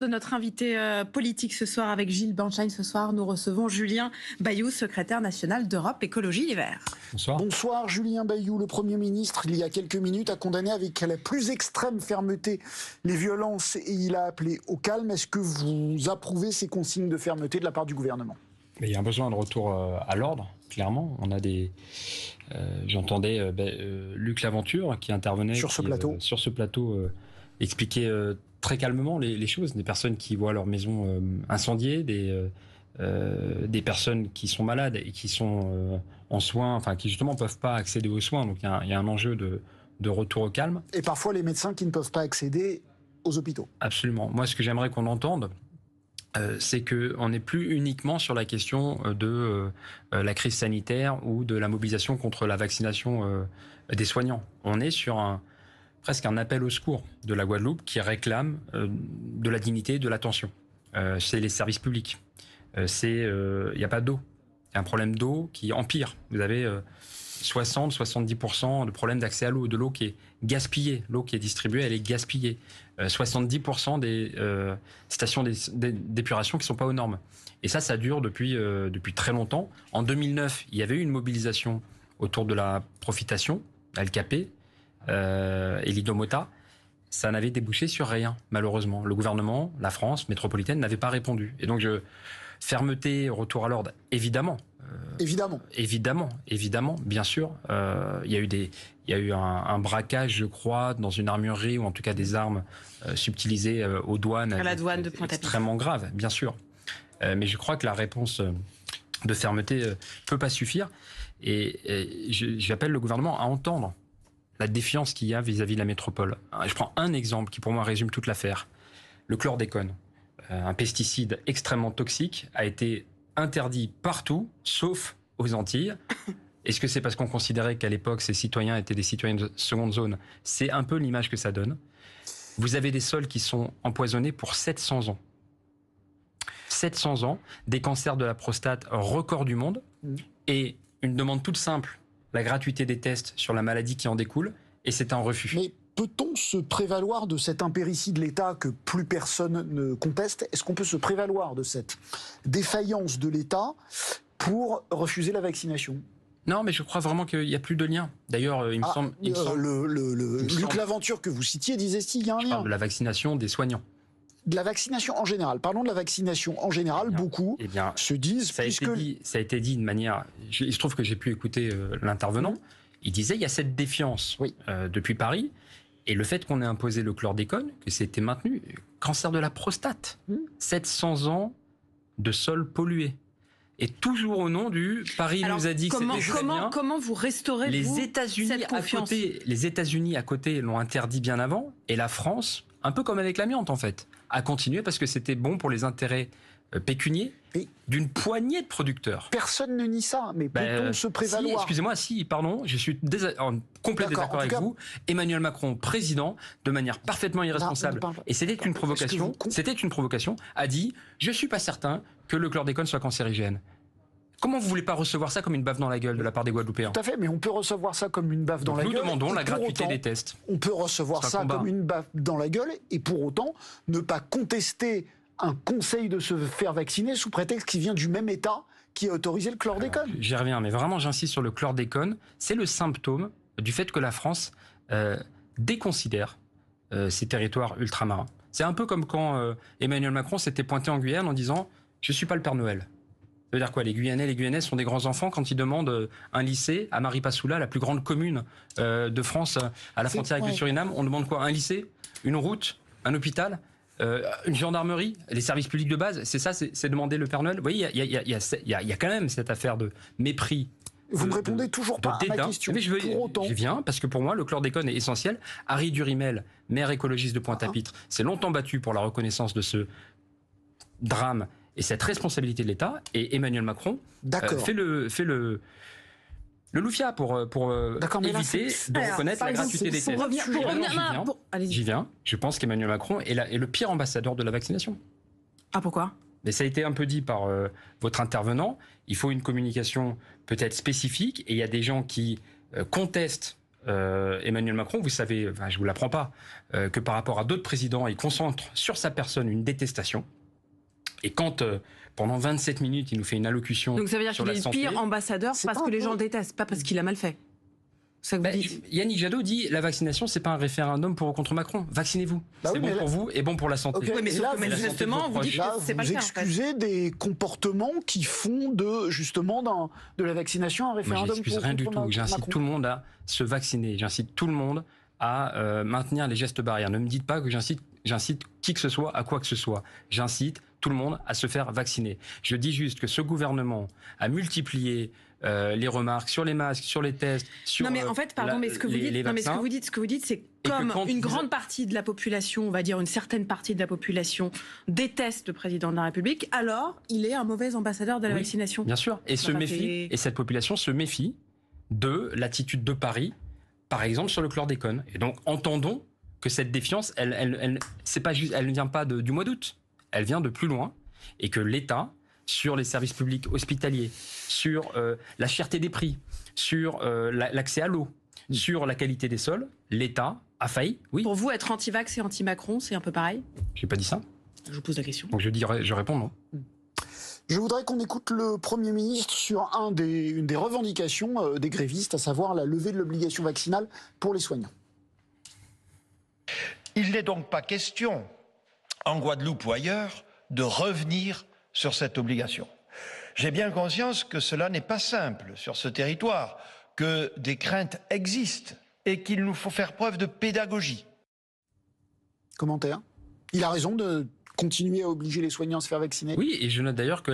De notre invité politique ce soir avec Gilles Benschein. Ce soir, nous recevons Julien Bayou, secrétaire national d'Europe Écologie Les Verts. Bonsoir. Bonsoir Julien Bayou. Le Premier ministre, il y a quelques minutes, a condamné avec la plus extrême fermeté les violences et il a appelé au calme. Est-ce que vous approuvez ces consignes de fermeté de la part du gouvernement ? Il y a un besoin de retour à l'ordre, clairement. On a des... J'entendais Luc Laventure qui intervenait sur ce plateau expliquer très calmement les choses. Des personnes qui voient leur maison incendiée, des personnes qui sont malades et qui sont en soins, enfin qui justement ne peuvent pas accéder aux soins. Donc il y a un enjeu de retour au calme. Et parfois les médecins qui ne peuvent pas accéder aux hôpitaux. Absolument. Moi, ce que j'aimerais qu'on entende, c'est qu'on n'est plus uniquement sur la question de la crise sanitaire ou de la mobilisation contre la vaccination des soignants. On est sur presque un appel au secours de la Guadeloupe qui réclame de la dignité, de l'attention. C'est les services publics. Il n'y a pas d'eau. Il y a un problème d'eau qui empire. Vous avez 60-70% de problèmes d'accès à l'eau, de l'eau qui est gaspillée. L'eau qui est distribuée, elle est gaspillée. 70% des stations d'épuration qui ne sont pas aux normes. Et ça dure depuis très longtemps. En 2009, il y avait eu une mobilisation autour de la profitation, LKP et l'Idomota. Ça n'avait débouché sur rien, malheureusement. Le gouvernement, la France métropolitaine, n'avait pas répondu. Et donc, fermeté, retour à l'ordre, évidemment. Évidemment, bien sûr. Il y a eu un braquage, je crois, dans une armurerie, ou en tout cas des armes subtilisées aux douanes. À la douane de Pointe-à-Pitre. Extrêmement grave, bien sûr. Mais je crois que la réponse de fermeté peut pas suffire. Et j'appelle le gouvernement à entendre la défiance qu'il y a vis-à-vis de la métropole. Je prends un exemple qui, pour moi, résume toute l'affaire. Le chlordécone, un pesticide extrêmement toxique, a été interdit partout, sauf aux Antilles. Est-ce que c'est parce qu'on considérait qu'à l'époque, ces citoyens étaient des citoyens de seconde zone ? C'est un peu l'image que ça donne. Vous avez des sols qui sont empoisonnés pour 700 ans. 700 ans, des cancers de la prostate record du monde, et une demande toute simple, la gratuité des tests sur la maladie qui en découle, et c'est un refus. Mais peut-on se prévaloir de cette impéritie de l'État que plus personne ne conteste ? Est-ce qu'on peut se prévaloir de cette défaillance de l'État pour refuser la vaccination ? Non, mais je crois vraiment qu'il n'y a plus de lien. D'ailleurs, il me semble... Luc Laventure que vous citiez disait s'il y a un lien. Je parle de la vaccination des soignants. De la vaccination en général. Parlons de la vaccination en général. Beaucoup se disent... Ça a été dit de manière... Il se trouve que j'ai pu écouter l'intervenant. Il disait il y a cette défiance depuis Paris. Et le fait qu'on ait imposé le chlordécone, que c'était maintenu, cancer de la prostate, 700 ans de sol pollué. Et toujours au nom du Paris nous a dit que c'était très bien. Comment vous restaurez cette confiance ? Les États-Unis à côté l'ont interdit bien avant, et la France, un peu comme avec l'amiante en fait, a continué parce que c'était bon pour les intérêts pécuniers d'une poignée de producteurs. Personne ne nie ça, mais peut-on se prévaloir ? Excusez-moi, pardon, je suis en complet désaccord avec vous. Emmanuel Macron, président, de manière parfaitement irresponsable, et c'était une provocation, a dit « Je suis pas certain que le chlordécone soit cancérigène ». Comment vous voulez pas recevoir ça comme une baffe dans la gueule de la part des Guadeloupéens ? Tout à fait, mais on peut recevoir ça comme une baffe dans la gueule. Nous demandons la gratuité des tests. On peut recevoir ça comme une baffe dans la gueule et pour autant ne pas contester un conseil de se faire vacciner sous prétexte qu'il vient du même État qui a autorisé le chlordécone. J'y reviens, mais vraiment j'insiste sur le chlordécone. C'est le symptôme du fait que la France déconsidère ses territoires ultramarins. C'est un peu comme quand Emmanuel Macron s'était pointé en Guyane en disant « Je suis pas le Père Noël ». Ça veut dire quoi ? Les Guyanais, les Guyanaises sont des grands enfants quand ils demandent un lycée à Maripasoula, la plus grande commune de France, à la frontière avec le Suriname. On demande quoi ? Un lycée ? Une route ? Un hôpital ? Une gendarmerie, les services publics de base, c'est ça, c'est demander le Père Noël. Vous voyez, il y a quand même cette affaire de mépris. Vous ne répondez toujours pas à ma question. Mais je viens, parce que pour moi, le chlordécone est essentiel. Harry Durimel, maire écologiste de Pointe-à-Pitre, s'est longtemps battu pour la reconnaissance de ce drame et cette responsabilité de l'État. Et Emmanuel Macron fait le loufia pour éviter de reconnaître la gratuité des tests. J'y viens. Je pense qu'Emmanuel Macron est le pire ambassadeur de la vaccination. Ah, pourquoi ? Mais ça a été un peu dit par votre intervenant. Il faut une communication peut-être spécifique. Et il y a des gens qui contestent Emmanuel Macron, vous savez, enfin, je vous l'apprends pas, que par rapport à d'autres présidents, il concentre sur sa personne une détestation. Et quand pendant 27 minutes, il nous fait une allocution. Donc ça veut dire sur qu'il la est le santé, pire ambassadeur parce que les gens le détestent, pas parce qu'il a mal fait. C'est ça que vous dites. Yannick Jadot dit la vaccination, c'est pas un référendum pour ou contre Macron. Vaccinez-vous. Bah c'est oui, bon pour vous et bon pour la santé. Ok, Oui, mais et sauf là, que manifestement, vous dites Là, que c'est pas le vous cas. En fait. excusez des comportements qui font de la vaccination un Moi, référendum. je n'excuse rien du tout. J'incite tout le monde à se vacciner. J'incite tout le monde à maintenir les gestes barrières. Ne me dites pas que j'incite qui que ce soit à quoi que ce soit. J'incite tout le monde à se faire vacciner. Je dis juste que ce gouvernement a multiplié les remarques sur les masques, sur les tests, sur non mais en fait, pardon, mais ce que vous dites, non, mais ce que vous dites, c'est comme une grande partie de la population, on va dire une certaine partie de la population déteste le président de la République, alors il est un mauvais ambassadeur de la vaccination. Bien sûr, et se méfie, et cette population se méfie de l'attitude de Paris, par exemple sur le chlordécone. Et donc entendons que cette défiance, c'est pas juste, elle ne vient pas du mois d'août, elle vient de plus loin, et que l'État, sur les services publics hospitaliers, sur la cherté des prix, sur l'accès à l'eau, sur la qualité des sols, l'État a failli, oui. Pour vous, être anti-vax et anti-Macron, c'est un peu pareil? J'ai pas dit ça. Je vous pose la question. Donc je réponds non. Je voudrais qu'on écoute le Premier ministre sur une des revendications des grévistes, à savoir la levée de l'obligation vaccinale pour les soignants. Il n'est donc pas question, en Guadeloupe ou ailleurs, de revenir sur cette obligation. J'ai bien conscience que cela n'est pas simple sur ce territoire, que des craintes existent et qu'il nous faut faire preuve de pédagogie. Commentaire. Il a raison de continuer à obliger les soignants à se faire vacciner. Oui, et je note d'ailleurs que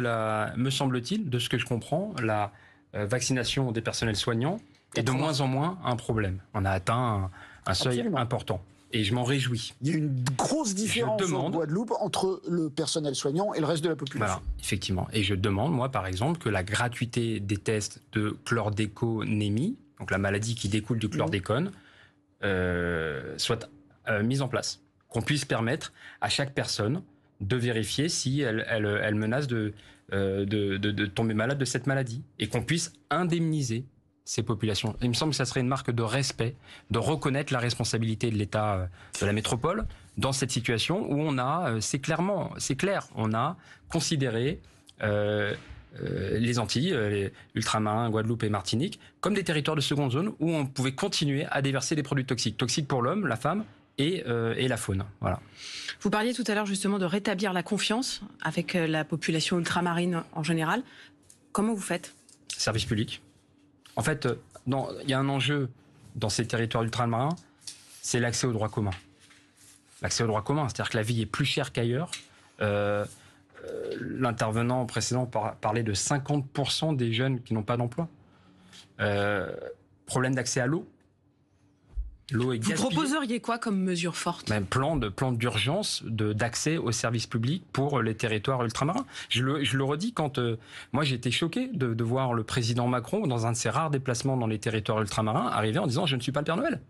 me semble-t-il, de ce que je comprends, la vaccination des personnels soignants est de moins en moins un problème. On a atteint un seuil important. Et je m'en réjouis. Il y a une grosse différence en Guadeloupe entre le personnel soignant et le reste de la population. Voilà, effectivement. Et je demande, moi, par exemple, que la gratuité des tests de chlordéconémie, donc la maladie qui découle du chlordécone, soit mise en place. Qu'on puisse permettre à chaque personne de vérifier si elle menace de tomber malade de cette maladie. Et qu'on puisse indemniser ces populations. Il me semble que ça serait une marque de respect, de reconnaître la responsabilité de l'État de la métropole dans cette situation où on a, c'est clair, on a considéré les Antilles, les ultramarins, Guadeloupe et Martinique, comme des territoires de seconde zone où on pouvait continuer à déverser des produits toxiques pour l'homme, la femme et la faune. Voilà. Vous parliez tout à l'heure justement de rétablir la confiance avec la population ultramarine en général. Comment vous faites? Service public. En fait, il y a un enjeu dans ces territoires ultramarins, c'est l'accès au droit commun. L'accès au droit commun, c'est-à-dire que la vie est plus chère qu'ailleurs. L'intervenant précédent parlait de 50% des jeunes qui n'ont pas d'emploi. Problème d'accès à l'eau. L'eau est gaspillée. Vous proposeriez quoi comme mesure forte? Un plan d'urgence d'accès aux services publics pour les territoires ultramarins. Je le redis, quand moi j'ai été choqué de voir le président Macron, dans un de ses rares déplacements dans les territoires ultramarins, arriver en disant « je ne suis pas le Père Noël ».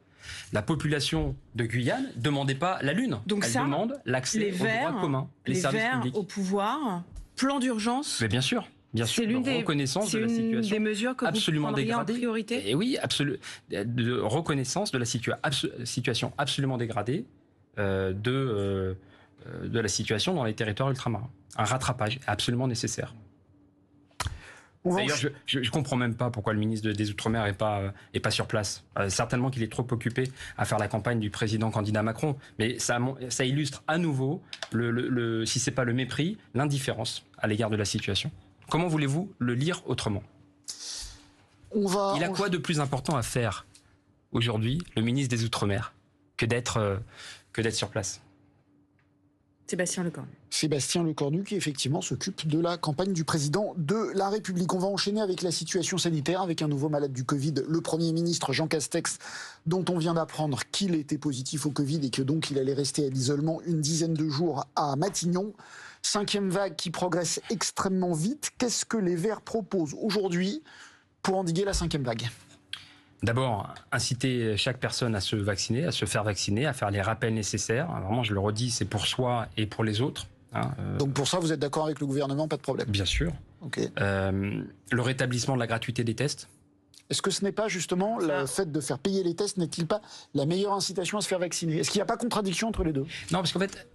La population de Guyane ne demandait pas la Lune. Donc elle demande l'accès au droit commun, les services publics. Au pouvoir, plan d'urgence. Mais bien sûr. Bien sûr, reconnaissance de la situation des mesures que absolument vous dégradée. En priorité. Et oui, de reconnaissance de la situation absolument dégradée de la situation dans les territoires ultramarins. Un rattrapage absolument nécessaire. D'ailleurs, je ne comprends même pas pourquoi le ministre des Outre-mer est pas sur place. Certainement qu'il est trop occupé à faire la campagne du président candidat Macron, mais ça illustre à nouveau, si ce n'est pas le mépris, l'indifférence à l'égard de la situation. Comment voulez-vous le lire autrement? Il a quoi de plus important à faire aujourd'hui, le ministre des Outre-mer, que d'être sur place? Sébastien Lecornu. Sébastien Lecornu qui effectivement s'occupe de la campagne du président de la République. On va enchaîner avec la situation sanitaire, avec un nouveau malade du Covid, le Premier ministre Jean Castex, dont on vient d'apprendre qu'il était positif au Covid et que donc il allait rester à l'isolement une dizaine de jours à Matignon. 5e vague qui progresse extrêmement vite. Qu'est-ce que les Verts proposent aujourd'hui pour endiguer la 5e vague? D'abord, inciter chaque personne à se vacciner, à se faire vacciner, à faire les rappels nécessaires. Vraiment, je le redis, c'est pour soi et pour les autres. Donc pour ça, vous êtes d'accord avec le gouvernement, pas de problème? Bien sûr. Okay. Le rétablissement de la gratuité des tests. Est-ce que ce n'est pas justement le fait de faire payer les tests, n'est-il pas la meilleure incitation à se faire vacciner? Est-ce qu'il n'y a pas contradiction entre les deux? Non, parce qu'en fait,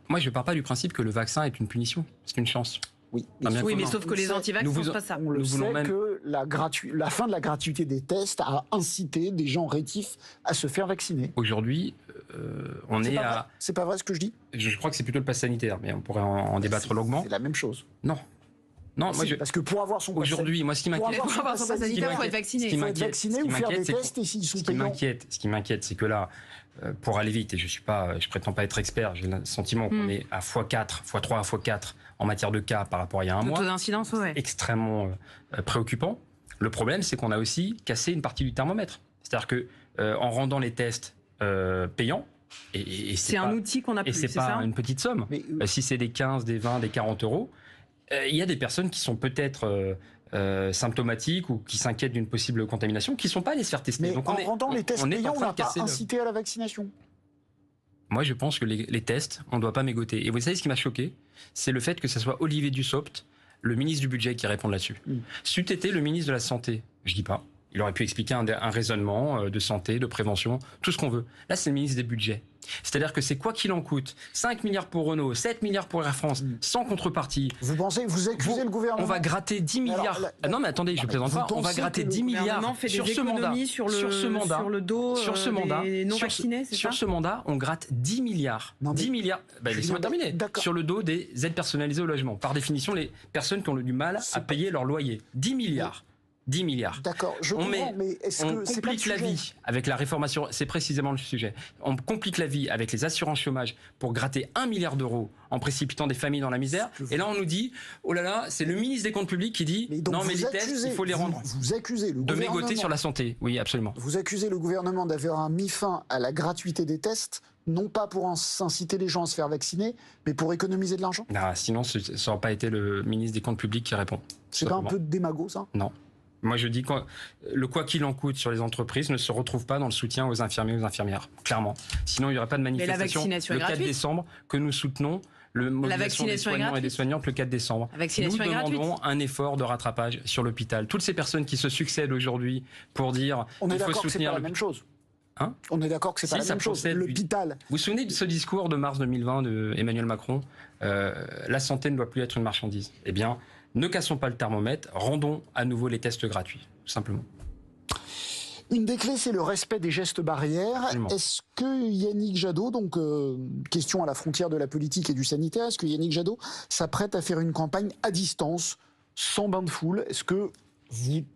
moi je ne pars pas du principe que le vaccin est une punition, c'est une chance. Oui, mais sauf que les antivax ne font pas ça. On le sait que la fin de la gratuité des tests a incité des gens rétifs à se faire vacciner. Aujourd'hui, on est à... C'est pas vrai ce que je dis? Je crois que c'est plutôt le pass sanitaire, mais on pourrait en débattre longuement. C'est la même chose. Non. Non, moi parce que pour avoir son pass aujourd'hui, moi ce qui m'inquiète, pour avoir son pass sanitaire, il faut être vacciné. Il faut être vacciné ou faire des tests et s'ils sont payants. Ce qui m'inquiète, c'est que là, pour aller vite, et je prétends pas être expert, j'ai le sentiment qu'on est à x4, x3, x4 en matière de cas par rapport à il y a un mois. Le taux d'incidence, ouais. Extrêmement préoccupant. Le problème, c'est qu'on a aussi cassé une partie du thermomètre. C'est-à-dire que en rendant les tests payants, et c'est un outil qu'on a plus, et c'est pas une petite somme. Mais, si c'est des 15, des 20, des 40 euros, il y a des personnes qui sont peut-être symptomatiques ou qui s'inquiètent d'une possible contamination, qui ne sont pas allées se faire tester. Mais donc en rendant les tests payants, on n'a pas incité à la vaccination. Moi, je pense que les tests, on ne doit pas mégoter. Et vous savez ce qui m'a choqué, c'est le fait que ce soit Olivier Dussopt, le ministre du Budget, qui répond là-dessus. C'eût été le ministre de la Santé, je dis pas. Il aurait pu expliquer un raisonnement de santé, de prévention, tout ce qu'on veut. Là, c'est le ministre des Budgets. C'est-à-dire que c'est quoi qu'il en coûte. 5 milliards pour Renault, 7 milliards pour Air France, sans contrepartie. Vous accusez le gouvernement? On va gratter 10 milliards. Non, mais attendez, je plaisante pas. On va gratter 10 milliards sur ce mandat. Sur le dos des non-vaccinés, c'est ça? Sur ce mandat, on gratte 10 milliards. 10 milliards. Laissez-moi terminer. Sur le dos des aides personnalisées au logement. Par définition, les personnes qui ont du mal à payer leur loyer. 10 milliards. 10 milliards. D'accord, je comprends, mais est-ce que on complique la vie avec la réformation, c'est précisément le sujet. On complique la vie avec les assurances chômage pour gratter 1 milliard d'euros en précipitant des familles dans la misère. Et là, on nous dit, oh là là, c'est le ministre des Comptes publics qui dit, non mais les tests, il faut les rendre. Vous accusez le gouvernement de mégoter sur la santé. Oui, absolument. Vous accusez le gouvernement d'avoir mis fin à la gratuité des tests, non pas pour inciter les gens à se faire vacciner, mais pour économiser de l'argent? Sinon, ça n'aurait pas été le ministre des Comptes publics qui répond. C'est pas un peu de démago, ça? Non. Moi, je dis que le quoi qu'il en coûte sur les entreprises ne se retrouve pas dans le soutien aux infirmiers et aux infirmières, clairement. Sinon, il n'y aurait pas de manifestation le 4 décembre que nous soutenons, la vaccination des soignants et des soignantes le 4 décembre. Nous demandons un effort de rattrapage sur l'hôpital. Toutes ces personnes qui se succèdent aujourd'hui pour dire qu'il faut soutenir... On est d'accord que c'est pas la même chose. Hein? On est d'accord que c'est pas la même chose. L'hôpital... Vous vous souvenez de ce discours de mars 2020 d'Emmanuel Macron, la santé ne doit plus être une marchandise. Eh bien... Ne cassons pas le thermomètre, rendons à nouveau les tests gratuits, tout simplement. Une des clés, c'est le respect des gestes barrières. Est-ce que Yannick Jadot, donc question à la frontière de la politique et du sanitaire, est-ce que Yannick Jadot s'apprête à faire une campagne à distance, sans bain de foule? Est-ce que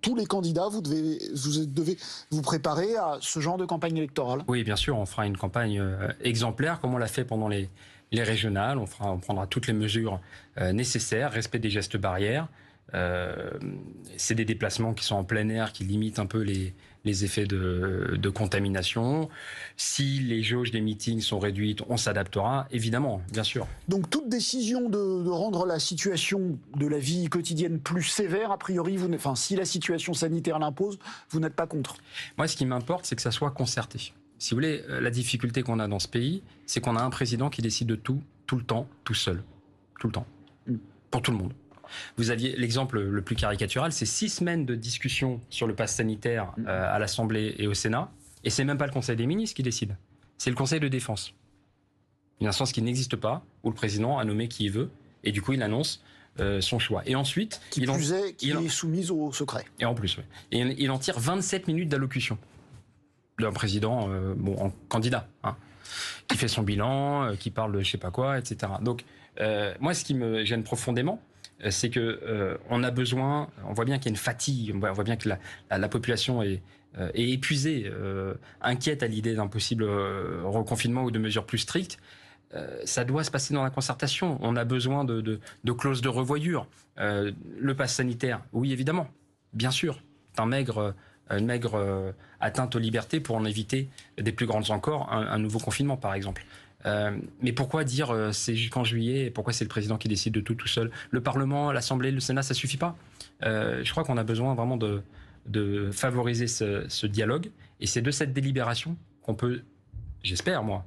tous les candidats, vous devez vous préparer à ce genre de campagne électorale? Oui, bien sûr, on fera une campagne exemplaire, comme on l'a fait pendant les régionales. On prendra toutes les mesures nécessaires, respect des gestes barrières. C'est des déplacements qui sont en plein air, qui limitent un peu les effets de contamination. Si les jauges des meetings sont réduites, on s'adaptera, évidemment, bien sûr. Donc toute décision de rendre la situation de la vie quotidienne plus sévère, a priori, si la situation sanitaire l'impose, vous n'êtes pas contre? Moi, ce qui m'importe, c'est que ça soit concerté. Si vous voulez, la difficulté qu'on a dans ce pays, c'est qu'on a un président qui décide de tout, tout le temps, tout seul. Tout le temps. Pour tout le monde. Vous aviez l'exemple le plus caricatural, c'est 6 semaines de discussion sur le pass sanitaire à l'Assemblée et au Sénat, et c'est même pas le Conseil des ministres qui décide, c'est le Conseil de défense. Une instance qui n'existe pas, où le président a nommé qui il veut, et du coup il annonce son choix. Et ensuite... Qui est soumise au secret. Et en plus, oui. Et il en tire 27 minutes d'allocution d'un président, en candidat, hein, qui fait son bilan, qui parle de je sais pas quoi, etc. Donc, moi, ce qui me gêne profondément, c'est que on a besoin, on voit bien qu'il y a une fatigue, on voit bien que la population est épuisée, inquiète à l'idée d'un possible reconfinement ou de mesures plus strictes. Ça doit se passer dans la concertation. On a besoin de clauses de revoyure. Le pass sanitaire, oui, évidemment, bien sûr, c'est une maigre atteinte aux libertés pour en éviter des plus grandes encore, un nouveau confinement, par exemple. Mais pourquoi dire c'est jusqu'en juillet? Pourquoi c'est le président qui décide de tout seul? Le Parlement, l'Assemblée, le Sénat, ça suffit pas. Je crois qu'on a besoin vraiment de favoriser ce dialogue. Et c'est de cette délibération qu'on peut, j'espère moi,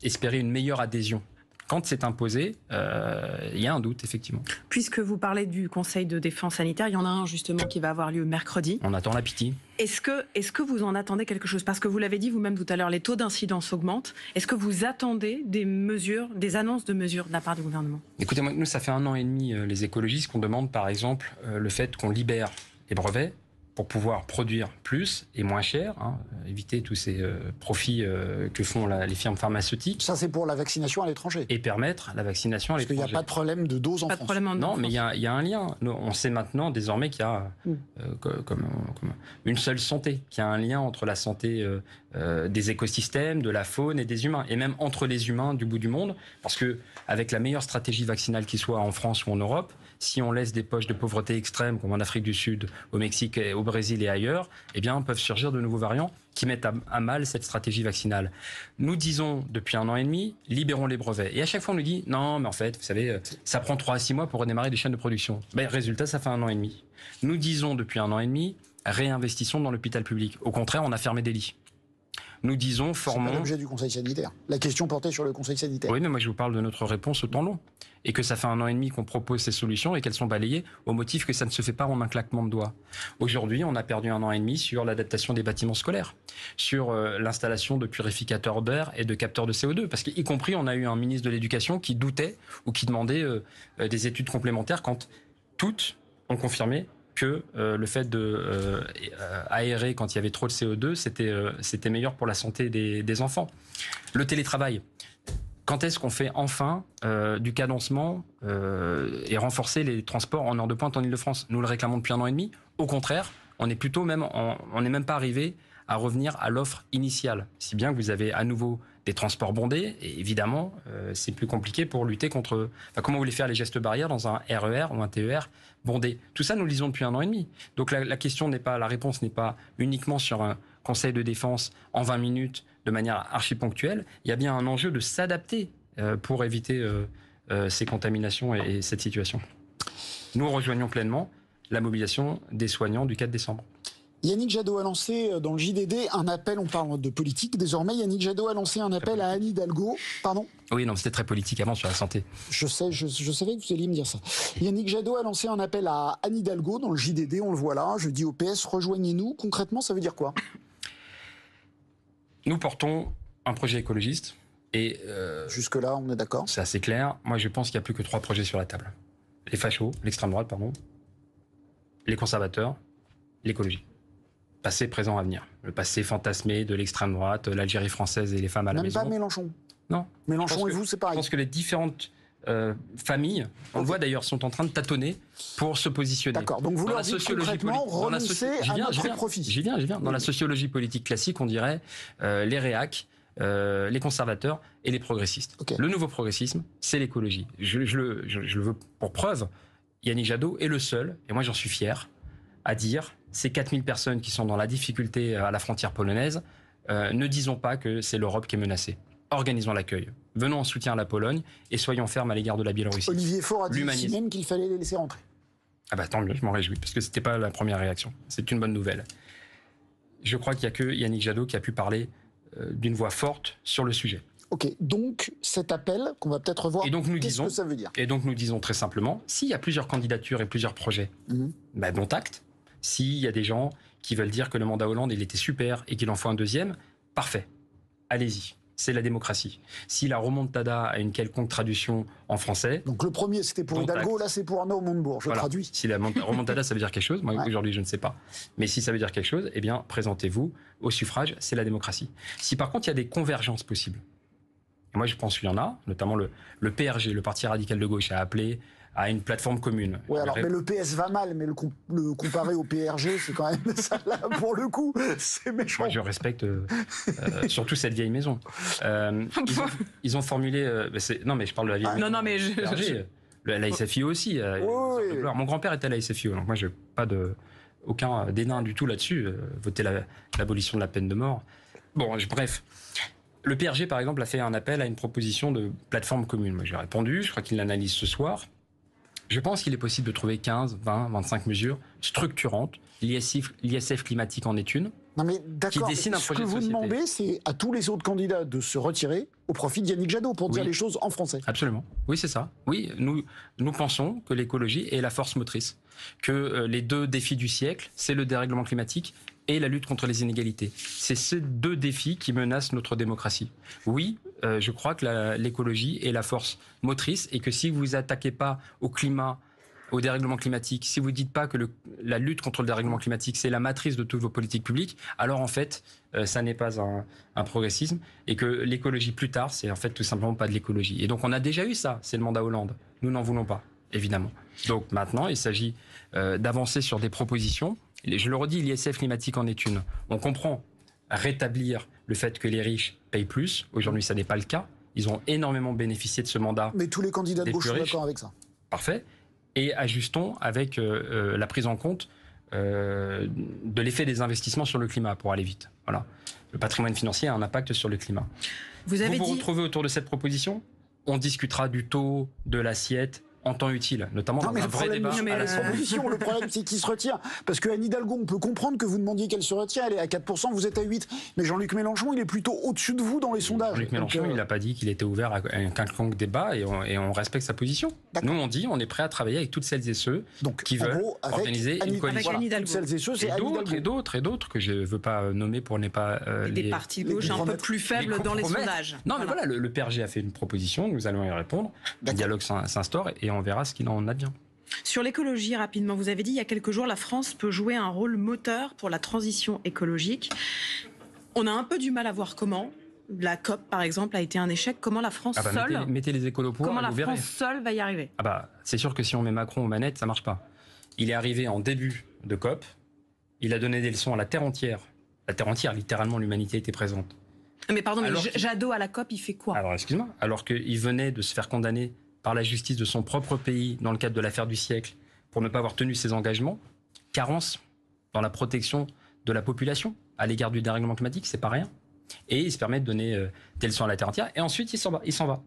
espérer une meilleure adhésion Quand c'est imposé, il y a un doute, effectivement. Puisque vous parlez du Conseil de défense sanitaire, il y en a un justement qui va avoir lieu mercredi. On attend la pitié. Est-ce que vous en attendez quelque chose? Parce que vous l'avez dit vous-même tout à l'heure, les taux d'incidence augmentent. Est-ce que vous attendez des mesures, des annonces de mesures de la part du gouvernement? Écoutez, nous, ça fait 1 an et demi, les écologistes, qu'on demande par exemple le fait qu'on libère les brevets pour pouvoir produire plus et moins cher, éviter tous ces profits que font les firmes pharmaceutiques. Ça, c'est pour la vaccination à l'étranger. Et permettre la vaccination à l'étranger. Parce qu'il n'y a pas de problème de dose en France. Non, mais il y a un lien. On sait maintenant, désormais, qu'il y a comme une seule santé, qu'il y a un lien entre la santé des écosystèmes, de la faune et des humains, et même entre les humains du bout du monde, parce que avec la meilleure stratégie vaccinale qui soit en France ou en Europe, si on laisse des poches de pauvreté extrême, comme en Afrique du Sud, au Mexique, au Brésil et ailleurs, eh bien, peuvent surgir de nouveaux variants qui mettent à mal cette stratégie vaccinale. Nous disons depuis 1 an et demi, libérons les brevets. Et à chaque fois, on nous dit, non, mais en fait, vous savez, ça prend 3 à 6 mois pour redémarrer des chaînes de production. Ben, résultat, ça fait 1 an et demi. Nous disons depuis 1 an et demi, réinvestissons dans l'hôpital public. Au contraire, on a fermé des lits. Nous disons, formons... C'est pas l'objet du Conseil sanitaire. La question portait sur le Conseil sanitaire. Oui, mais moi je vous parle de notre réponse au temps long. Et que ça fait 1 an et demi qu'on propose ces solutions et qu'elles sont balayées au motif que ça ne se fait pas en un claquement de doigts. Aujourd'hui, on a perdu 1 an et demi sur l'adaptation des bâtiments scolaires, sur l'installation de purificateurs d'air et de capteurs de CO2. Parce qu'y compris, on a eu un ministre de l'Éducation qui doutait ou qui demandait des études complémentaires quand toutes ont confirmé que le fait de aérer quand il y avait trop de CO2, c'était meilleur pour la santé des enfants. Le télétravail. Quand est-ce qu'on fait enfin du cadencement et renforcer les transports en heure de pointe en Ile-de-France? Nous le réclamons depuis 1 an et demi. Au contraire, on n'est même pas arrivé à revenir à l'offre initiale. Si bien que vous avez à nouveau des transports bondés, et évidemment, c'est plus compliqué pour lutter contre... Enfin, comment vous voulez faire les gestes barrières dans un RER ou un TER bondé? Tout ça, nous le disons depuis 1 an et demi. Donc la question n'est pas, la réponse n'est pas uniquement sur un conseil de défense en 20 minutes de manière archi-ponctuelle. Il y a bien un enjeu de s'adapter pour éviter ces contaminations et cette situation. Nous rejoignons pleinement la mobilisation des soignants du 4 décembre. Yannick Jadot a lancé dans le JDD un appel, on parle de politique désormais, Yannick Jadot a lancé un appel à Anne Hidalgo. Pardon ? Oui, non, c'était très politique avant sur la santé. Je savais que vous alliez me dire ça. Yannick Jadot a lancé un appel à Anne Hidalgo dans le JDD, on le voit là, je dis au PS, rejoignez-nous. Concrètement, ça veut dire quoi ? Nous portons un projet écologiste et... Jusque-là, on est d'accord ? C'est assez clair. Moi, je pense qu'il n'y a plus que 3 projets sur la table. Les fachos, l'extrême droite, pardon, les conservateurs, l'écologie. Passé, présent, avenir. Le passé fantasmé de l'extrême droite, l'Algérie française et les femmes à la maison. Même pas Mélenchon. Non. Mélenchon et vous, c'est pareil. Je pense que les différentes familles, on le voit d'ailleurs, sont en train de tâtonner pour se positionner. D'accord, donc vous leur dites concrètement renoncer à notre profit. J'y viens. Dans la sociologie politique classique, on dirait les réacs, les conservateurs et les progressistes. Okay. Le nouveau progressisme, c'est l'écologie. Je le veux pour preuve. Yannick Jadot est le seul, et moi j'en suis fier, à dire ces 4000 personnes qui sont dans la difficulté à la frontière polonaise, ne disons pas que c'est l'Europe qui est menacée. Organisons l'accueil. Venons en soutien à la Pologne et soyons fermes à l'égard de la Biélorussie. Olivier Faure a dit ici même qu'il fallait les laisser rentrer. Ah bah tant mieux, je m'en réjouis, parce que c'était pas la première réaction. C'est une bonne nouvelle. Je crois qu'il n'y a que Yannick Jadot qui a pu parler d'une voix forte sur le sujet. Ok, donc cet appel qu'on va peut-être revoir, qu'est-ce que ça veut dire ? Et donc nous disons très simplement, s'il y a plusieurs candidatures et plusieurs projets, bon tact. S'il y a des gens qui veulent dire que le mandat Hollande, il était super et qu'il en faut un deuxième, parfait, allez-y. C'est la démocratie. Si la remontada a une quelconque traduction en français... Donc le premier, c'était pour Hidalgo, là c'est pour Arnaud Montebourg, je traduis. Si la remontada, ça veut dire quelque chose, moi aujourd'hui je ne sais pas. Mais si ça veut dire quelque chose, eh bien présentez-vous au suffrage, c'est la démocratie. Si par contre il y a des convergences possibles, et moi je pense qu'il y en a, notamment le PRG, le Parti radical de gauche, a appelé à une plateforme commune. Oui, alors, mais le PS va mal, mais le comparer au PRG, c'est quand même ça, là, pour le coup, c'est méchant. Moi, je respecte surtout cette vieille maison. Ils ont formulé... non, mais je parle de la vieille maison. Non, mais la SFIO aussi. Oui. Mon grand-père était à la SFIO, donc moi, je n'ai pas aucun dédain du tout là-dessus. Voter l'abolition de la peine de mort. Bon, bref... Le PRG, par exemple, a fait un appel à une proposition de plateforme commune. Moi, j'ai répondu, je crois qu'il l'analyse ce soir. Je pense qu'il est possible de trouver 15, 20, 25 mesures structurantes. L'ISF climatique en est une. Non mais d'accord, ce que vous demandez, c'est à tous les autres candidats de se retirer au profit de Yannick Jadot, pour dire les choses en français. Absolument. Oui, c'est ça. Oui, nous pensons que l'écologie est la force motrice, que les deux défis du siècle, c'est le dérèglement climatique et la lutte contre les inégalités. C'est ces deux défis qui menacent notre démocratie. Oui, je crois que l'écologie est la force motrice et que si vous vous attaquez pas au climat, au dérèglement climatique, si vous ne dites pas que la lutte contre le dérèglement climatique, c'est la matrice de toutes vos politiques publiques, alors en fait, ça n'est pas un progressisme, et que l'écologie plus tard, c'est en fait tout simplement pas de l'écologie. Et donc on a déjà eu ça, c'est le mandat Hollande. Nous n'en voulons pas, évidemment. Donc maintenant, il s'agit d'avancer sur des propositions. Je le redis, l'ISF climatique en est une. On comprend rétablir le fait que les riches payent plus. Aujourd'hui, ça n'est pas le cas. Ils ont énormément bénéficié de ce mandat. Mais tous les candidats de gauche sont d'accord avec ça. Parfait. Et ajustons avec la prise en compte de l'effet des investissements sur le climat, pour aller vite. Voilà. Le patrimoine financier a un impact sur le climat. Vous retrouvez autour de cette proposition. On discutera du taux, de l'assiette, en temps utile, notamment dans un vrai débat à l'Assemblée. Le problème, c'est qu'il se retire. Parce qu'Anne Hidalgo, on peut comprendre que vous demandiez qu'elle se retire. Elle est à 4%, vous êtes à 8%. Mais Jean-Luc Mélenchon, il est plutôt au-dessus de vous dans les sondages. Jean-Luc Mélenchon, il n'a pas dit qu'il était ouvert à un quelconque débat et on respecte sa position. Nous, on dit on est prêt à travailler avec toutes celles et ceux qui veulent organiser une coalition. Toutes celles et ceux, c'est et d'autres que je ne veux pas nommer pour ne pas des partis de gauche un peu plus faibles dans les sondages. Non, mais voilà, le PRG a fait une proposition, nous allons y répondre. Le dialogue s'instaure et on verra ce qu'il en advient. Sur l'écologie, rapidement, vous avez dit il y a quelques jours, la France peut jouer un rôle moteur pour la transition écologique. On a un peu du mal à voir comment. La COP, par exemple, a été un échec. Comment la France seule... Mettez les écolos pour comment la France seule va y arriver? C'est sûr que si on met Macron aux manettes, ça marche pas. Il est arrivé en début de COP. Il a donné des leçons à la terre entière. La terre entière, littéralement, l'humanité était présente. Mais pardon, mais Jadot à la COP, il fait quoi? Alors, excuse-moi. Alors qu'il venait de se faire condamner par la justice de son propre pays dans le cadre de l'affaire du siècle pour ne pas avoir tenu ses engagements, carence dans la protection de la population à l'égard du dérèglement climatique, c'est pas rien. Et il se permet de donner des leçons à la terre entière et ensuite il s'en va,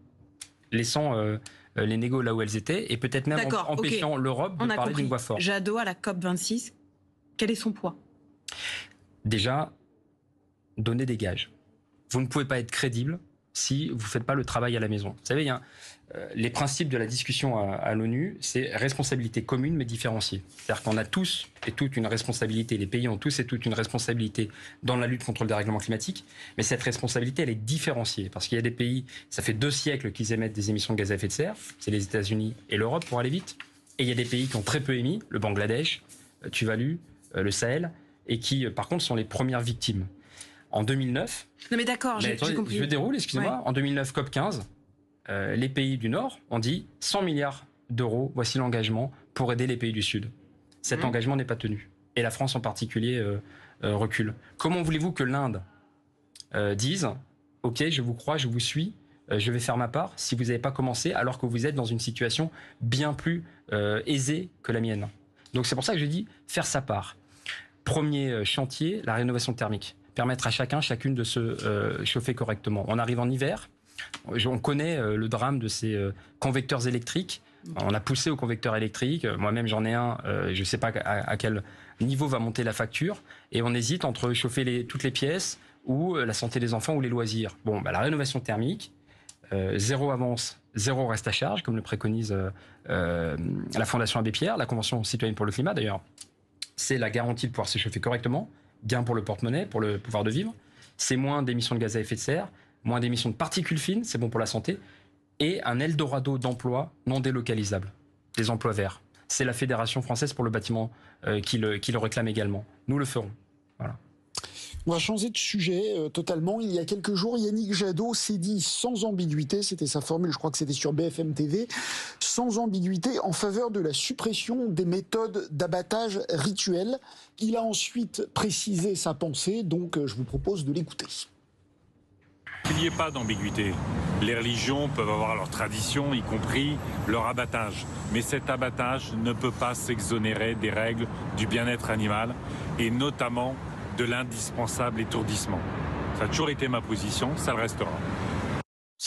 laissant les négos là où elles étaient et peut-être même empêchant l'Europe de parler d'une voix forte. Jadot à la COP26, quel est son poids? Déjà, donner des gages. Vous ne pouvez pas être crédible si vous ne faites pas le travail à la maison. Vous savez, il y a les principes de la discussion à l'ONU, c'est responsabilité commune mais différenciée. C'est-à-dire qu'on a tous et toutes une responsabilité, les pays ont tous et toutes une responsabilité dans la lutte contre le dérèglement climatique, mais cette responsabilité, elle est différenciée. Parce qu'il y a des pays, ça fait 2 siècles qu'ils émettent des émissions de gaz à effet de serre, c'est les États-Unis et l'Europe pour aller vite, et il y a des pays qui ont très peu émis, le Bangladesh, Tuvalu, le Sahel, et qui par contre sont les premières victimes. En 2009... Non mais d'accord, j'ai compris. Je déroule, excusez-moi. Ouais. En 2009, COP 15, les pays du Nord ont dit 100 milliards d'euros, voici l'engagement pour aider les pays du Sud. Cet engagement n'est pas tenu. Et la France en particulier recule. Comment voulez-vous que l'Inde dise « Ok, je vous crois, je vous suis, je vais faire ma part » si vous n'avez pas commencé alors que vous êtes dans une situation bien plus aisée que la mienne. Donc c'est pour ça que je dis faire sa part. Premier chantier, la rénovation thermique. Permettre à chacune de se chauffer correctement. On arrive en hiver, on connaît le drame de ces convecteurs électriques. On a poussé aux convecteurs électriques. Moi-même, j'en ai un. Je ne sais pas à quel niveau va monter la facture. Et on hésite entre chauffer toutes les pièces ou la santé des enfants ou les loisirs. Bon, la rénovation thermique, 0 avance, 0 reste à charge, comme le préconise la Fondation Abbé Pierre, la Convention citoyenne pour le climat d'ailleurs. C'est la garantie de pouvoir se chauffer correctement. Bien pour le porte-monnaie, pour le pouvoir de vivre. C'est moins d'émissions de gaz à effet de serre, moins d'émissions de particules fines, c'est bon pour la santé, et un Eldorado d'emplois non délocalisables, des emplois verts. C'est la Fédération française pour le bâtiment qui le réclame également. Nous le ferons. Voilà. On va changer de sujet totalement. Il y a quelques jours, Yannick Jadot s'est dit sans ambiguïté, c'était sa formule, je crois que c'était sur BFM TV, sans ambiguïté en faveur de la suppression des méthodes d'abattage rituel. Il a ensuite précisé sa pensée, donc je vous propose de l'écouter. Qu'il n'y ait pas d'ambiguïté. Les religions peuvent avoir leur tradition, y compris leur abattage. Mais cet abattage ne peut pas s'exonérer des règles du bien-être animal et notamment de l'indispensable étourdissement. Ça a toujours été ma position, ça le restera.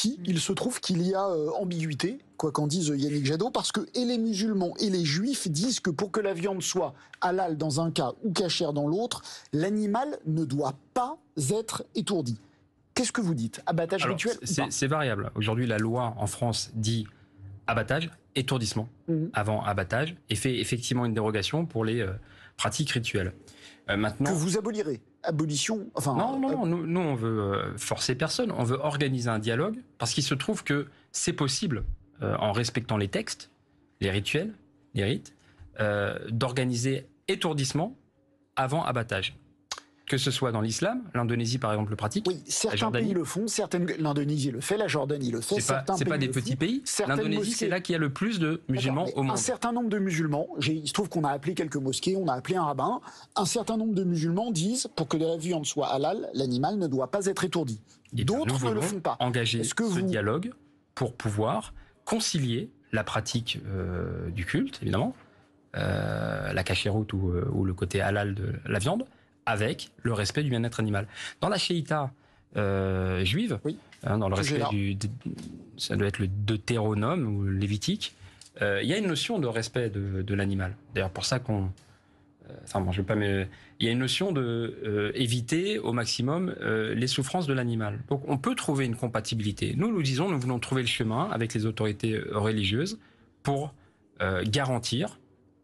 Ici, il se trouve qu'il y a ambiguïté, quoi qu'en dise Yannick Jadot, parce que et les musulmans et les juifs disent que pour que la viande soit halal dans un cas ou cachère dans l'autre, l'animal ne doit pas être étourdi. Qu'est-ce que vous dites? Abattage rituel? C'est variable. Aujourd'hui, la loi en France dit abattage, étourdissement avant abattage, et fait effectivement une dérogation pour les pratiques rituelles. Maintenant, que vous abolirez? Abolition, enfin... Non, nous on veut forcer personne, on veut organiser un dialogue, parce qu'il se trouve que c'est possible, en respectant les textes, les rituels, les rites, d'organiser étourdissement avant abattage. Que ce soit dans l'islam, l'Indonésie par exemple le pratique. Oui, certains pays le font, l'Indonésie le fait, la Jordanie le fait. C'est pas des petits pays. L'Indonésie, c'est là qu'il y a le plus de musulmans au monde. Un certain nombre de musulmans, il se trouve qu'on a appelé quelques mosquées, on a appelé un rabbin, un certain nombre de musulmans disent, pour que la viande soit halal, l'animal ne doit pas être étourdi. D'autres ne le font pas. Engager ce dialogue pour pouvoir concilier la pratique du culte, évidemment, la cacheroute ou le côté halal de la viande, avec le respect du bien-être animal. Dans la shéita juive, dans le respect ça doit être le Deutéronome ou Lévitique, il y a une notion de respect de l'animal. D'ailleurs, pour ça qu'on... il y a une notion de éviter au maximum les souffrances de l'animal. Donc on peut trouver une compatibilité. Nous disons, nous voulons trouver le chemin avec les autorités religieuses pour garantir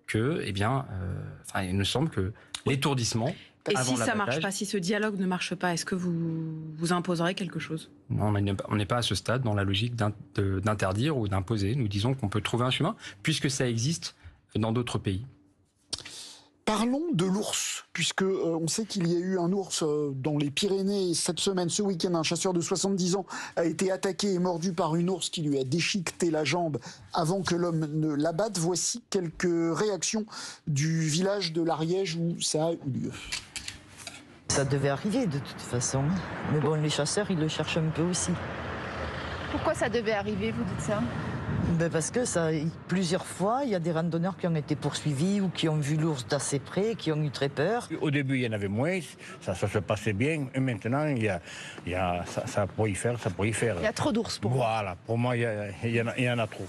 que, il nous semble que l'étourdissement... Et si ça ne marche pas, si ce dialogue ne marche pas, est-ce que vous imposerez quelque chose? Non, on n'est pas à ce stade dans la logique d'interdire ou d'imposer. Nous disons qu'on peut trouver un chemin, puisque ça existe dans d'autres pays. Parlons de l'ours, puisque on sait qu'il y a eu un ours dans les Pyrénées cette semaine, ce week-end. Un chasseur de 70 ans a été attaqué et mordu par une ours qui lui a déchiqueté la jambe avant que l'homme ne l'abatte. Voici quelques réactions du village de l'Ariège où ça a eu lieu. Ça devait arriver de toute façon. Mais bon, les chasseurs, ils le cherchent un peu aussi. Pourquoi ça devait arriver, vous dites ça? Parce que plusieurs fois, il y a des randonneurs qui ont été poursuivis ou qui ont vu l'ours d'assez près, qui ont eu très peur. Au début, il y en avait moins, ça se passait bien. Et maintenant, ça pourrait y faire. Il y a trop d'ours pour moi. Voilà, pour moi, il y en a trop.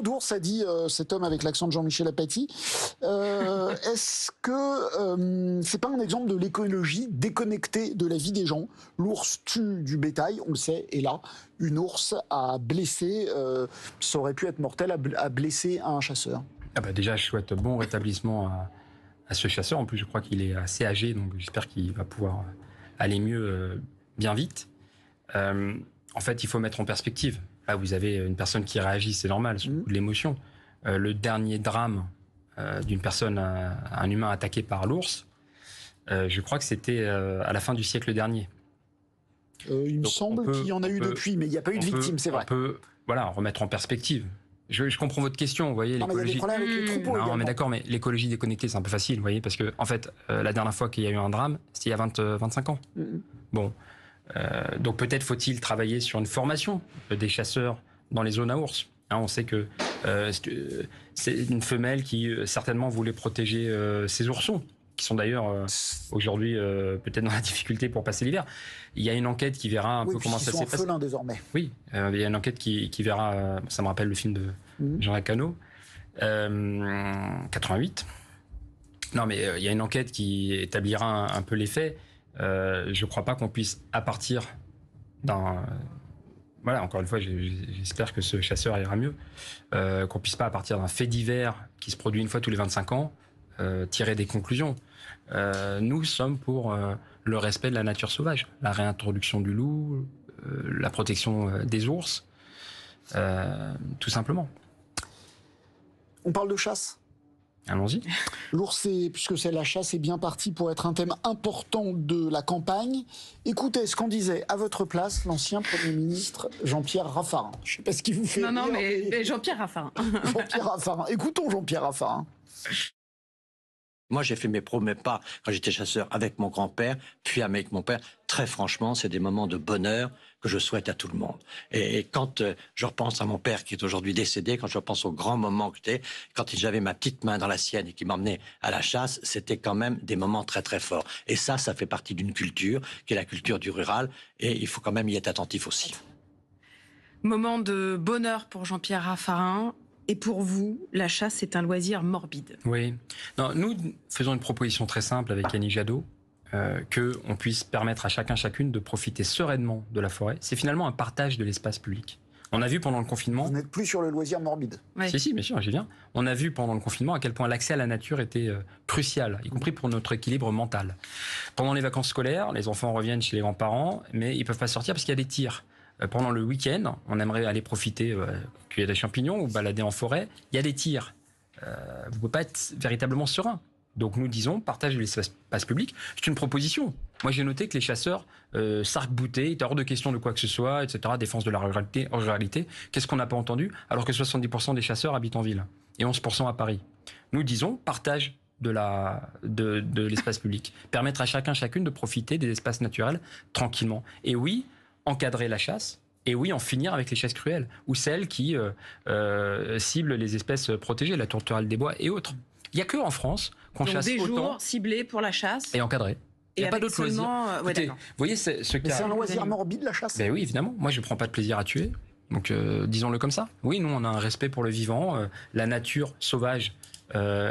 D'ours, a dit cet homme avec l'accent de Jean-Michel Apathy. Est-ce que c'est pas un exemple de l'écologie déconnectée de la vie des gens? L'ours tue du bétail, on le sait, et là, une ours a blessé, ça aurait pu être mortel, a blessé un chasseur. Déjà, je souhaite bon rétablissement à ce chasseur. En plus, je crois qu'il est assez âgé, donc j'espère qu'il va pouvoir aller mieux bien vite. En fait, il faut mettre en perspective. Là, vous avez une personne qui réagit, c'est normal, sous de l'émotion. Le dernier drame d'une personne, un humain attaqué par l'ours, je crois que c'était à la fin du siècle dernier. Il me semble qu'il y en a eu depuis, mais il n'y a pas eu de victime, c'est vrai. On peut remettre en perspective. Je comprends votre question, vous voyez, l'écologie... Il y a des problèmes avec les troupeaux également. Mais d'accord, mais l'écologie déconnectée, c'est un peu facile, vous voyez, parce que, en fait, la dernière fois qu'il y a eu un drame, c'était il y a 25 ans. Bon... donc peut-être faut-il travailler sur une formation des chasseurs dans les zones à ours. On sait que c'est une femelle qui certainement voulait protéger ses oursons, qui sont d'ailleurs aujourd'hui peut-être dans la difficulté pour passer l'hiver. Il y a une enquête qui verra un peu comment ça s'est passé. Ils sont désormais. Oui, il y a une enquête qui verra, ça me rappelle le film de Jean-Jacques Hano, 88. Non mais il y a une enquête qui établira un peu les faits. Je ne crois pas qu'on puisse, à partir d'un... Voilà, encore une fois, j'espère que ce chasseur ira mieux. Qu'on puisse pas, à partir d'un fait divers qui se produit une fois tous les 25 ans, tirer des conclusions. Nous sommes pour le respect de la nature sauvage, la réintroduction du loup, la protection des ours, tout simplement. On parle de chasse ? Allons-y. L'ours, puisque c'est la chasse, est bien parti pour être un thème important de la campagne. Écoutez ce qu'en disait à votre place l'ancien Premier ministre Jean-Pierre Raffarin. Je ne sais pas ce qui vous fait Non, mais Jean-Pierre Raffarin. Jean-Pierre Raffarin. Écoutons Jean-Pierre Raffarin. Moi, j'ai fait mes premiers pas quand j'étais chasseur avec mon grand-père, puis avec mon père. Très franchement, c'est des moments de bonheur que je souhaite à tout le monde. Et quand je repense à mon père qui est aujourd'hui décédé, quand je repense aux grands moments que j'étais, quand j'avais ma petite main dans la sienne et qui m'emmenait à la chasse, c'était quand même des moments très très forts. Et ça fait partie d'une culture qui est la culture du rural, et il faut quand même y être attentif aussi. Moment de bonheur pour Jean-Pierre Raffarin. Et pour vous, la chasse, c'est un loisir morbide. Oui. Non, nous faisons une proposition très simple avec Annie Jadot, qu'on puisse permettre à chacun, chacune de profiter sereinement de la forêt. C'est finalement un partage de l'espace public. On a vu pendant le confinement... Vous n'êtes plus sur le loisir morbide. Oui. Si, bien sûr, j'y viens. On a vu pendant le confinement à quel point l'accès à la nature était crucial, y compris pour notre équilibre mental. Pendant les vacances scolaires, les enfants reviennent chez les grands-parents, mais ils ne peuvent pas sortir parce qu'il y a des tirs. Pendant le week-end, on aimerait aller profiter, cueillir des champignons ou balader en forêt. Il y a des tirs. Vous ne pouvez pas être véritablement serein. Donc nous disons, partage de l'espace public. C'est une proposition. Moi j'ai noté que les chasseurs s'arc-boutaient, il était hors de question de quoi que ce soit, etc. Défense de la ruralité. Qu'est-ce qu'on n'a pas entendu? Alors que 70% des chasseurs habitent en ville et 11% à Paris. Nous disons, partage de l'espace public. Permettre à chacun, chacune de profiter des espaces naturels tranquillement. Et oui, encadrer la chasse, et oui, en finir avec les chasses cruelles, ou celles qui ciblent les espèces protégées, la tourterelle des bois et autres. Il n'y a que en France qu'on chasse des autant. Jours ciblés pour la chasse. Et encadrés. Il n'y a pas d'autre loisir. Ouais, vous voyez, ce cas... C'est un loisir morbide, la chasse? Ben oui, évidemment. Moi, je ne prends pas de plaisir à tuer. Donc, disons-le comme ça. Oui, nous, on a un respect pour le vivant. La nature sauvage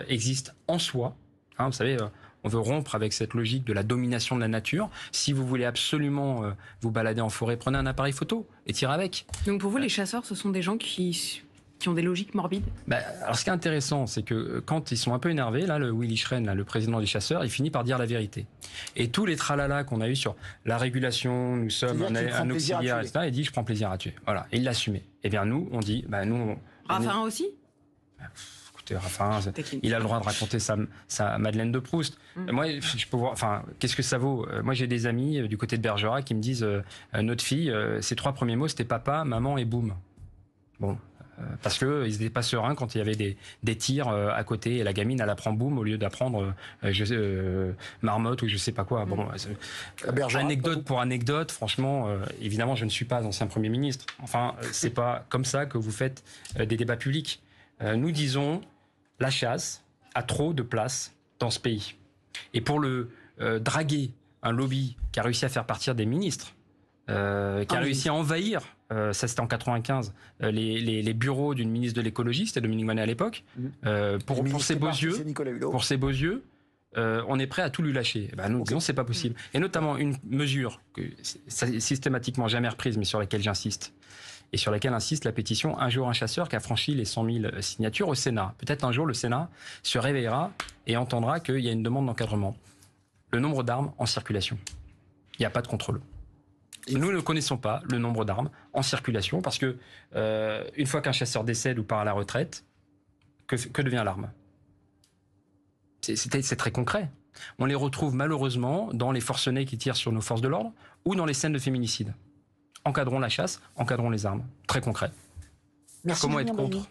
existe en soi. Hein, vous savez... On veut rompre avec cette logique de la domination de la nature. Si vous voulez absolument vous balader en forêt, prenez un appareil photo et tirez avec. Donc pour vous, les chasseurs, ce sont des gens qui ont des logiques morbides? Alors ce qui est intéressant, c'est que quand ils sont un peu énervés, là, le Willy Schren, là, le président des chasseurs, il finit par dire la vérité. Et tous les tralala qu'on a eu sur la régulation, nous sommes un auxiliaire, etc., il dit je prends plaisir à tuer. Voilà, et il l'assumait. Et bien nous, on dit, Raffarin aussi? Raffarin, il a le droit de raconter sa Madeleine de Proust. Moi, je peux voir. Enfin, qu'est-ce que ça vaut? Moi, j'ai des amis du côté de Bergerac qui me disent notre fille, ses 3 premiers mots, c'était papa, maman et boum. Bon, parce que ils n'étaient pas sereins quand il y avait des tirs à côté et la gamine, elle apprend boum au lieu d'apprendre marmotte ou je sais pas quoi. Bon, anecdote pour anecdote. Franchement, évidemment, je ne suis pas ancien Premier ministre. Enfin, c'est pas comme ça que vous faites des débats publics. Nous disons. La chasse a trop de place dans ce pays. Et pour le draguer, un lobby qui a réussi à faire partir des ministres, qui a réussi à envahir, ça c'était en 95, les bureaux d'une ministre de l'écologie, c'était Dominique Mannet à l'époque, pour ses beaux yeux, on est prêt à tout lui lâcher. Nous disons c'est pas possible. Et notamment une mesure que c'est systématiquement jamais reprise, mais sur laquelle j'insiste, et sur laquelle insiste la pétition « Un jour un chasseur » qui a franchi les 100 000 signatures au Sénat. Peut-être un jour le Sénat se réveillera et entendra qu'il y a une demande d'encadrement. Le nombre d'armes en circulation. Il n'y a pas de contrôle. Nous ne connaissons pas le nombre d'armes en circulation parce que une fois qu'un chasseur décède ou part à la retraite, que devient l'arme? C'est très concret. On les retrouve malheureusement dans les forcenés qui tirent sur nos forces de l'ordre ou dans les scènes de féminicide. Encadrons la chasse, encadrons les armes. Très concret. Merci. Comment être contre?